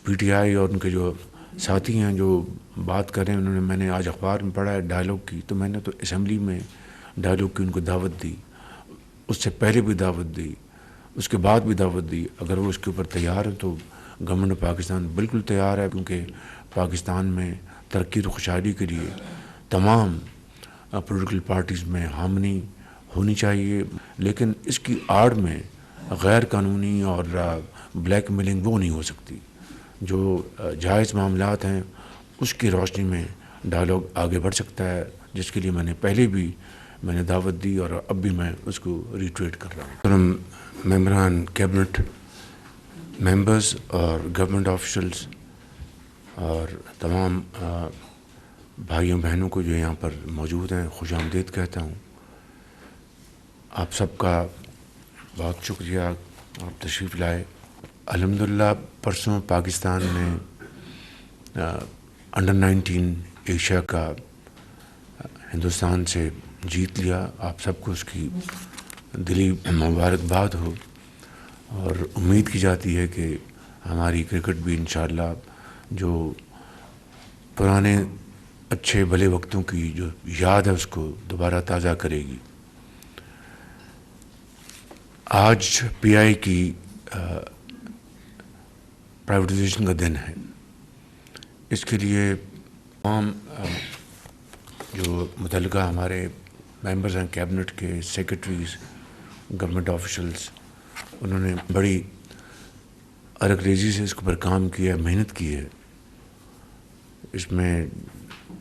P T I اور ان کے جو ساتھی ہیں جو بات کر رہے ہیں، میں نے آج اخبار میں پڑھا ہے ڈائلاگ کی، تو میں نے تو اسمبلی میں ڈائلاگ کی ان کو دعوت دی، اس سے پہلے بھی دعوت دی، اس کے بعد بھی دعوت دی۔ اگر وہ اس کے اوپر تیار ہیں تو گورنمنٹ آف پاکستان بالکل تیار ہے، کیونکہ پاکستان میں ترقی و خوشحالی کے لیے تمام پولیٹیکل پارٹیز میں حامی ہونی چاہیے، لیکن اس کی آڑ میں غیر قانونی اور بلیک میلنگ وہ نہیں ہو سکتی۔ جو جائز معاملات ہیں اس کی روشنی میں ڈائلاگ آگے بڑھ سکتا ہے، جس کے لیے میں نے پہلے بھی دعوت دی اور اب بھی میں اس کو ریٹریٹ کر رہا ہوں۔ ممبران کیبنٹ، ممبرز اور گورنمنٹ آفیشلز اور تمام بھائیوں بہنوں کو جو یہاں پر موجود ہیں خوش آمدید کہتا ہوں۔ آپ سب کا بہت شکریہ، آپ تشریف لائے۔ الحمدللہ پرسوں پاکستان نے انڈر 19 ایشیا کا ہندوستان سے جیت لیا۔ آپ سب کو اس کی دلی مبارکباد ہو، اور امید کی جاتی ہے کہ ہماری کرکٹ بھی انشاءاللہ جو پرانے اچھے بھلے وقتوں کی جو یاد ہے اس کو دوبارہ تازہ کرے گی۔ آج پی آئی کی پرائیویٹائزیشن کا دن ہے۔ اس کے لیے تمام جو متعلقہ ہمارے ممبرز ہیں کیبنٹ کے، سیکرٹریز، گورنمنٹ آفیشلز، انہوں نے بڑی ارگ ریزی سے اس کے اوپر کام کیا ہے، محنت کی ہے۔ اس میں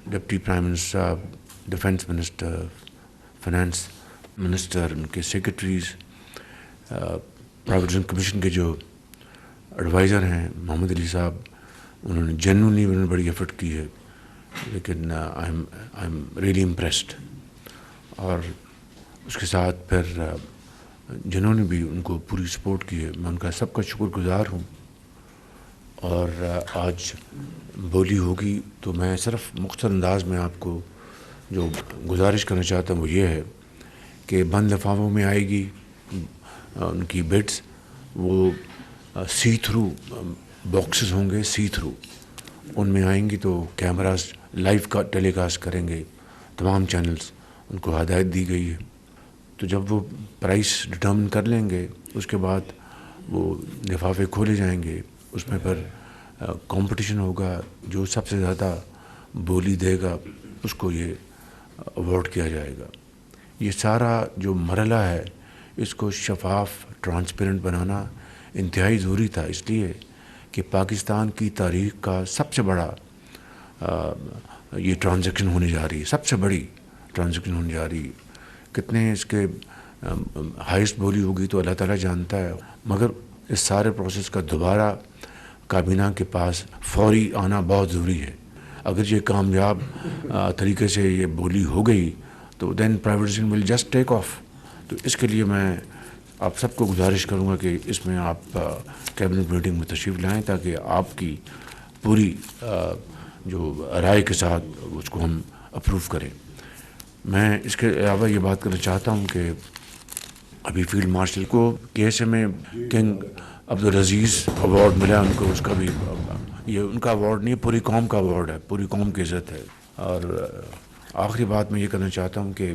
ڈپٹی پرائم منسٹر صاحب، ڈیفنس منسٹر، فائنانس منسٹر، ان کے سیکرٹریز، پرائیویٹائزیشن کمیشن کے جو ایڈوائزر ہیں محمد علی صاحب، انہوں نے جینوئنلی بڑی ایفرٹ کی ہے، لیکن آئی ایم ریئلی امپریسڈ۔ اور اس کے ساتھ پھر جنہوں نے بھی ان کو پوری سپورٹ کی ہے، میں ان کا سب کا شکر گزار ہوں۔ اور آج بولی ہوگی تو میں صرف مختصر انداز میں آپ کو جو گزارش کرنا چاہتا ہوں وہ یہ ہے کہ بند لفافوں میں آئے گی ان کی بٹس، وہ سی تھرو باکسز ہوں گے، سی تھرو ان میں آئیں گی، تو کیمراز لائیو کا ٹیلی کاسٹ کریں گے تمام چینلز، ان کو ہدایت دی گئی ہے۔ تو جب وہ پرائس ڈٹرمن کر لیں گے، اس کے بعد وہ لفافے کھولے جائیں گے، اس میں پھر کمپٹیشن ہوگا، جو سب سے زیادہ بولی دے گا اس کو یہ ایوارڈ کیا جائے گا۔ یہ سارا جو مرحلہ ہے اس کو شفاف، ٹرانسپیرنٹ بنانا انتہائی ضروری تھا، اس لیے کہ پاکستان کی تاریخ کا سب سے بڑا یہ ٹرانزیکشن ہونے جا رہی ہے، سب سے بڑی ٹرانزیکشن ہونے جا رہی ہے۔ کتنے اس کے ہائیسٹ بولی ہوگی تو اللہ تعالیٰ جانتا ہے، مگر اس سارے پروسیس کا دوبارہ کابینہ کے پاس فوری آنا بہت ضروری ہے۔ اگر یہ کامیاب طریقے سے یہ بولی ہو گئی تو then privatization will just take off. تو اس کے لیے میں آپ سب کو گزارش کروں گا کہ اس میں آپ کیبنٹ میٹنگ میں تشریف لائیں، تاکہ آپ کی پوری جو رائے کے ساتھ اس کو ہم اپروو کریں۔ میں اس کے علاوہ یہ بات کرنا چاہتا ہوں کہ ابھی فیلڈ مارشل کو کیسے میں کنگ عبدالعزیز ایوارڈ ملا ان کو، اس کا بھی یہ ان کا ایوارڈ نہیں، پوری قوم کا ایوارڈ ہے، پوری قوم کی عزت ہے۔ اور آخری بات میں یہ کرنا چاہتا ہوں کہ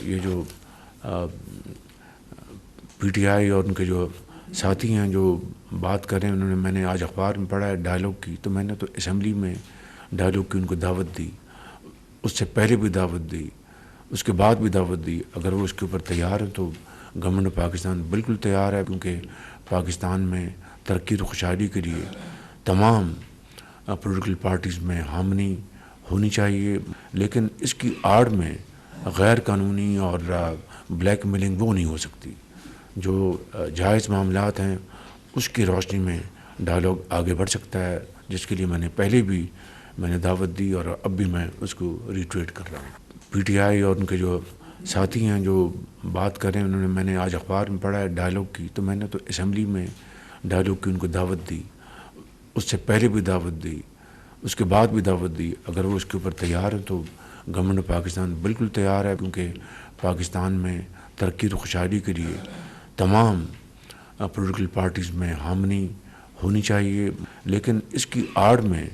یہ جو پی ٹی آئی اور ان کے جو ساتھی ہیں جو بات کر رہے ہیں، میں نے آج اخبار میں پڑھا ہے ڈائلاگ کی، تو میں نے تو اسمبلی میں ڈائلاگ کی ان کو دعوت دی، اس سے پہلے بھی دعوت دی، اس کے بعد بھی دعوت دی۔ اگر وہ اس کے اوپر تیار ہیں تو گورنمنٹ آف پاکستان بالکل تیار ہے، کیونکہ پاکستان میں ترقی و خوشحالی کے لیے تمام پولیٹیکل پارٹیز میں حامی ہونی چاہیے، لیکن اس کی آڑ میں غیر قانونی اور بلیک میلنگ وہ نہیں ہو سکتی۔ جو جائز معاملات ہیں اس کی روشنی میں ڈائلاگ آگے بڑھ سکتا ہے، جس کے لیے میں نے پہلے بھی دعوت دی اور اب بھی میں اس کو ریٹریٹ کر رہا ہوں۔ پی ٹی آئی اور ان کے جو ساتھی ہیں جو بات کر رہے ہیں، میں نے آج اخبار میں پڑھا ہے ڈائلاگ کی، تو میں نے تو اسمبلی میں ڈائلاگ کی ان کو دعوت دی، اس سے پہلے بھی دعوت دی، اس کے بعد بھی دعوت دی۔ اگر وہ اس کے اوپر تیار ہیں تو گورنمنٹ آف پاکستان بالکل تیار ہے، کیونکہ پاکستان میں ترقی و خوشحالی کے لیے تمام پولیٹیکل پارٹیز میں حامی ہونی چاہیے، لیکن اس کی آڑ میں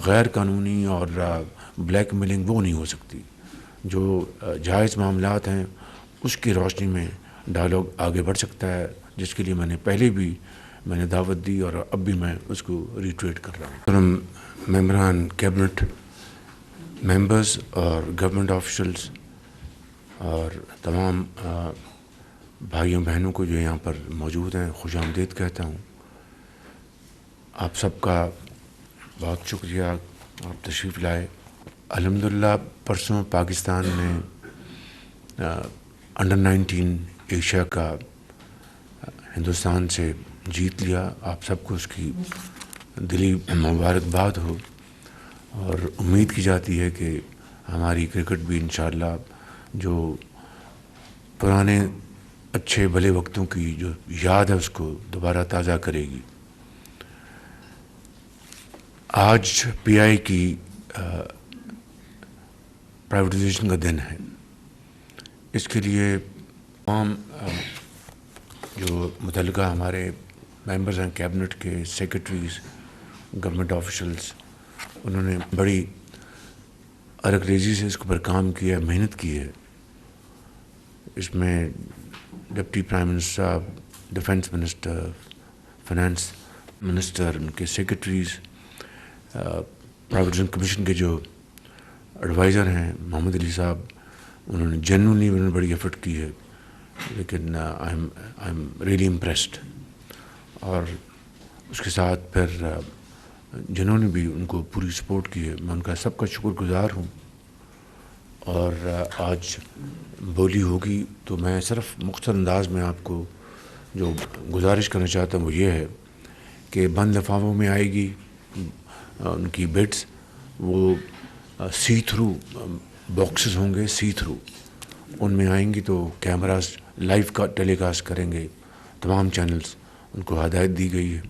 غیر قانونی اور بلیک میلنگ وہ نہیں ہو سکتی۔ جو جائز معاملات ہیں اس کی روشنی میں ڈائلاگ آگے بڑھ سکتا ہے، جس کے لیے میں نے پہلے بھی دعوت دی اور اب بھی میں اس کو ریٹریٹ کر رہا ہوں۔ ہم ممبران کیبنٹ، ممبرز اور گورنمنٹ آفیشلز اور تمام بھائیوں بہنوں کو جو یہاں پر موجود ہیں خوش آمدید کہتا ہوں۔ آپ سب کا بہت شکریہ، آپ تشریف لائے۔ الحمدللہ پرسوں پاکستان نے انڈر 19 ایشیا کا ہندوستان سے جیت لیا۔ آپ سب کو اس کی دلی مبارکباد ہو، اور امید کی جاتی ہے کہ ہماری کرکٹ بھی انشاءاللہ جو پرانے اچھے بھلے وقتوں کی جو یاد ہے اس کو دوبارہ تازہ کرے گی۔ آج پی آئی کی پرائیویٹائزیشن کا دن ہے۔ اس کے لیے تمام جو متعلقہ ہمارے ممبرز ہیں کیبنٹ کے، سیکرٹریز، گورنمنٹ آفیشلز، انہوں نے بڑی ارگ ریزی سے اس کے اوپر کام کیا ہے، محنت کی ہے۔ اس میں ڈپٹی پرائم منسٹر صاحب، ڈیفنس منسٹر، فائنانس منسٹر، ان کے سیکرٹریز، پرائیویٹائزیشن کمیشن کے جو ایڈوائزر ہیں محمد علی صاحب، انہوں نے بڑی ایفرٹ کی ہے، لیکن آئی ایم ریئلی امپریسڈ۔ اور اس کے ساتھ پھر جنہوں نے بھی ان کو پوری سپورٹ کی ہے، میں ان کا سب کا شکر گزار ہوں۔ اور آج بولی ہوگی تو میں صرف مختصر انداز میں آپ کو جو گزارش کرنا چاہتا ہوں وہ یہ ہے کہ بند لفافوں میں آئے گی ان کی بٹس، وہ سی تھرو باکسز ہوں گے، سی تھرو ان میں آئیں گی تو کیمراز لائیو کا ٹیلی کاسٹ کریں گے، تمام چینلز، ان کو ہدایت دی گئی ہے۔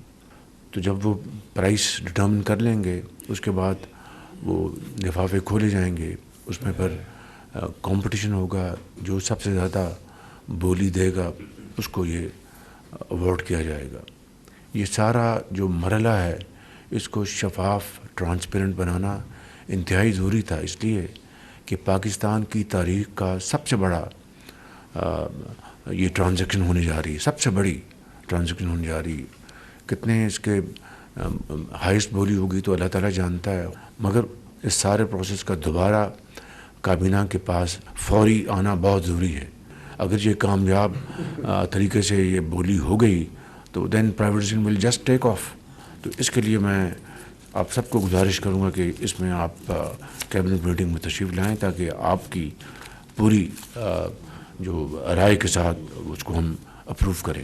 تو جب وہ پرائس ڈٹرمن کر لیں گے اس کے بعد وہ لفافے کھولے جائیں گے، اس میں پھر کمپٹیشن ہوگا، جو سب سے زیادہ بولی دے گا اس کو یہ ایوارڈ کیا جائے گا۔ یہ سارا جو مرحلہ ہے اس کو شفاف، ٹرانسپیرنٹ بنانا انتہائی ضروری تھا، اس لیے کہ پاکستان کی تاریخ کا سب سے بڑا یہ ٹرانزیکشن ہونے جا رہی ہے، سب سے بڑی ٹرانزیکشن ہونے جا رہی ہے۔ کتنے اس کے ہائیسٹ بولی ہوگی تو اللہ تعالیٰ جانتا ہے، مگر اس سارے پروسیس کا دوبارہ کابینہ کے پاس فوری آنا بہت ضروری ہے۔ اگر یہ کامیاب طریقے سے یہ بولی ہو گئی تو then privatization will just take off. تو اس کے لیے میں آپ سب کو گزارش کروں گا کہ اس میں آپ کیبنٹ میٹنگ میں تشریف لائیں تاکہ آپ کی پوری جو رائے کے ساتھ اس کو ہم اپروو کریں۔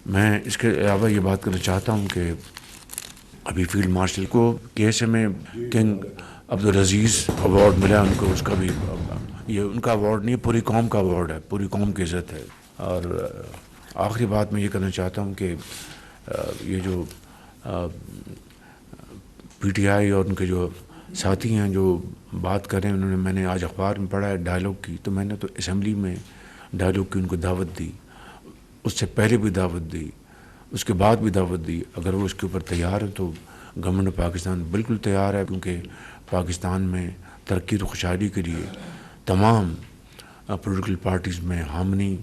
میں اس کے علاوہ یہ بات کرنا چاہتا ہوں کہ ابھی فیلڈ مارشل کو کیسے میں کنگ عبدالعزیز ایوارڈ ملا ان کو، اس کا بھی یہ ان کا ایوارڈ نہیں ہے، پوری قوم کا ایوارڈ ہے، پوری قوم کی عزت ہے۔ اور آخری بات میں یہ کرنا چاہتا ہوں کہ یہ جو پی ٹی آئی اور ان کے جو ساتھی ہیں جو بات کر رہے ہیں، میں نے آج اخبار میں پڑھا ہے ڈائلاگ کی، تو میں نے تو اسمبلی میں ڈائلاگ کی ان کو دعوت دی، اس سے پہلے بھی دعوت دی، اس کے بعد بھی دعوت دی۔ اگر وہ اس کے اوپر تیار ہیں تو گورنمنٹ آف پاکستان بالکل تیار ہے، کیونکہ پاکستان میں ترقی اور خوشحالی کے لیے تمام پولیٹیکل پارٹیز میں ہارمنی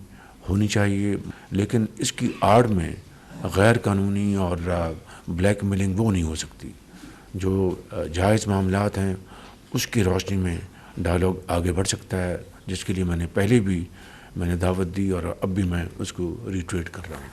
ہونی چاہیے، لیکن اس کی آڑ میں غیر قانونی اور بلیک میلنگ وہ نہیں ہو سکتی۔ جو جائز معاملات ہیں اس کی روشنی میں ڈائلاگ آگے بڑھ سکتا ہے، جس کے لیے میں نے پہلے بھی دعوت دی اور اب بھی میں اس کو ریٹریٹ کر رہا ہوں۔